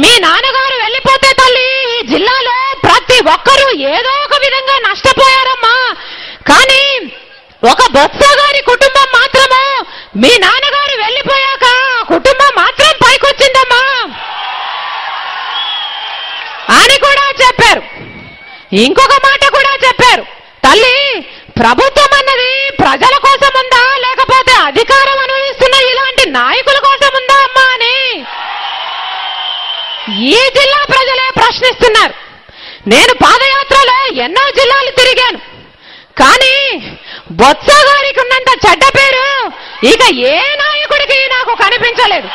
మీ నాన్నగారు వెళ్ళిపోతే తల్లి ఈ జిల్లాలో ప్రతి ఒక్కరూ ఏదో ఒక విధంగా నష్టపోయారమ్మా. కానీ ఒక బొత్స గారి కుటుంబం మాత్రము మీ నాన్నగారు వెళ్ళిపోయాక కుటుంబం మాత్రం పైకొచ్చిందమ్మా అని కూడా చెప్పారు. ఇంకొక మాట కూడా చెప్పారు, తల్లి ప్రభుత్వం అన్నది ప్రజల కోసం ఉందా లేకపోతే అధికారం అనుభవిస్తున్న ఇలాంటి నాయకుల కోసం ఉందా అమ్మా అని ఈ జిల్లా ప్రజలే ప్రశ్నిస్తున్నారు. నేను పాదయాత్రలో ఎన్నో జిల్లాలు తిరిగాను, కానీ బొత్స గారికి ఉన్నంత చెడ్డ పేరు ఇక ఏ నాయకుడికి నాకు కనిపించలేదు.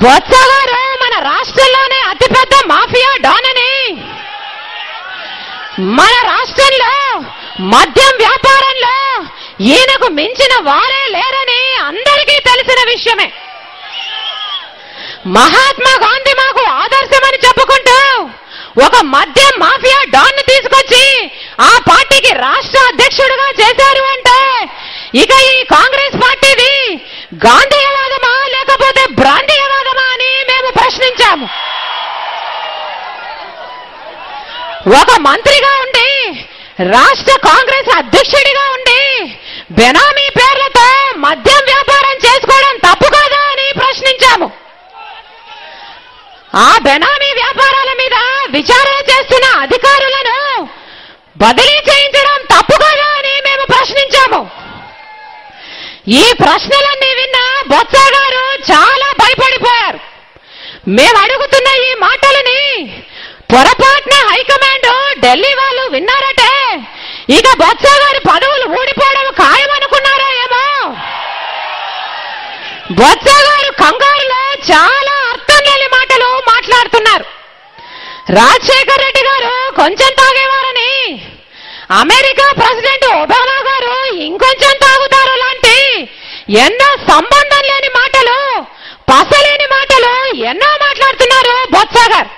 బొత్స గారు మన రాష్ట్రంలోనే అతిపెద్ద మాఫియా డాన్ అని, మన రాష్ట్రంలో మద్యం వ్యాపారంలో ఈయనకు మించిన వారే లేరని అందరికీ తెలిసిన విషయమే. మహాత్మా గాంధీ మాకు ఆదర్శమని చెప్పుకుంటూ ఒక మద్యం మాఫియా డాన్ ని తీసుకొచ్చి ఆ పార్టీకి రాష్ట్ర అధ్యక్షుడిగా చేశారు అంటే ఇక ఈ కాంగ్రెస్ పార్టీది గాంధీయవాదమా లేకపోతే బ్రాండీయవాదమా అని మేము ప్రశ్నించాము. ఒక మంత్రిగా ఉండి రాష్ట్ర కాంగ్రెస్ అధ్యక్షుడిగా ఉండి బెనామీ పేర్లతో మద్యం వ్యాపారం చేసుకోవడం తప్పు కాదా అని ప్రశ్నించాము. ఆ బెనామీ వ్యాపారాల మీద విచారణ చేస్తున్న అధికారులను బదిలీ చేయించడం తప్పు కాదా అని మేము ప్రశ్నించాము. ఈ ప్రశ్నలన్నీ విన్న బొత్స గారు చాలా భయపడిపోయారు. మేము అడుగుతున్న ఈ మాటలని పొరపాటున హైకమాండ్ ఢిల్లీ వాళ్ళు విన్నారటే ఇక బొత్స గారి పదవులు ఊడిపోవడం ఖాయమనుకున్నారా ఏమో. బొత్స గారు కంగారులో చాలా అర్థం లేని మాటలు మాట్లాడుతున్నారు. రాజశేఖర రెడ్డి గారు కొంచెం తాగేవారని, అమెరికా ప్రెసిడెంట్ ఒబామా గారు ఇంకొంచెం తాగుతారు లాంటి ఎన్నో సంబంధం లేని మాటలు, పసలేని మాటలు ఎన్నో మాట్లాడుతున్నారు బొత్స గారు.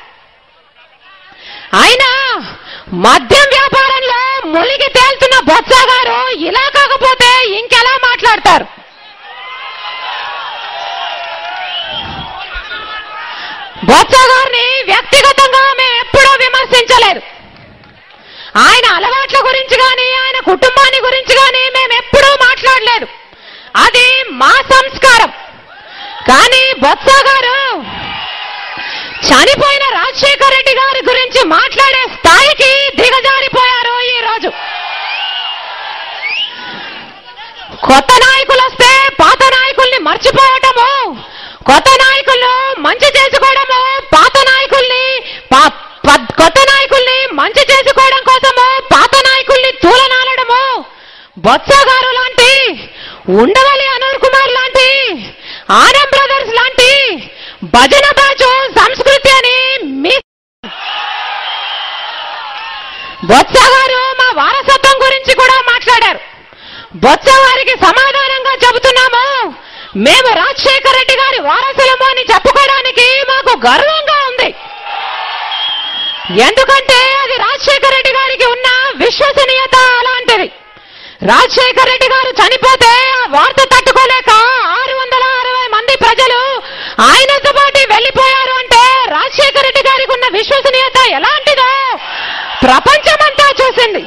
అయినా మద్యం వ్యాపారంలో మునిగి తేలుతున్న బొత్స గారు ఇలా కాకపోతే ఇంకెలా మాట్లాడతారు? బొత్స గారిని వ్యక్తిగతంగా మేము ఎప్పుడూ విమర్శించలేదు. ఆయన అలవాట్ల గురించి కానీ ఆయన కుటుంబాన్ని గురించి కానీ మేము ఎప్పుడూ మాట్లాడలేదు. అది మా సంస్కారం. కానీ బొత్స గారు చనిపోయిన రాజశేఖర రెడ్డి గారి గురించి మాట్లాడే స్థాయికి దిగజారిపోయారు. ఈ రోజు కొత్త నాయకులు వస్తే పాత నాయకుల్ని మర్చిపోవటము, కొత్త నాయకులు మంచి చేసుకోవడము, కొత్త నాయకుల్ని మంచి చేసుకోవడం కోసము పాత నాయకుల్ని తూలనాలడము బొత్స గారు లాంటి, ఉండవల్లి అనూర్ కుమార్ లాంటి, ఆనం బ్రదర్స్ లాంటి భజన బాజు సంస్కృతి అని మీ బొత్స గారు మా వారసత్వం గురించి కూడా మాట్లాడారు. బొత్స గారికి సమాధానంగా చెబుతున్నాము, మేము రాజశేఖర రెడ్డి గారి వారసులము అని చెప్పుకోవడానికి మాకు గర్వంగా ఉంది. ఎందుకంటే అది రాజశేఖర రెడ్డి గారికి ఉన్న విశ్వసనీయత అలాంటిది. రాజశేఖర రెడ్డి గారు చనిపోతే ఆ వార్త తట్టుకోలేక 660 మంది ప్రజలు ఆయనతో పాటు వెళ్ళిపోయారు అంటే రాజశేఖర రెడ్డి గారికి ఉన్న విశ్వసనీయత ఎలాంటిదో ప్రపంచమంతా చూసింది.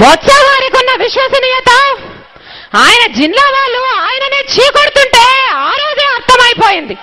బొత్స గారికి ఉన్న విశ్వసనీయత ఆయన జిల్లా వాళ్ళు ఆయననే చీకొడుతుంటే ఆ రోజే అర్థమైపోయింది.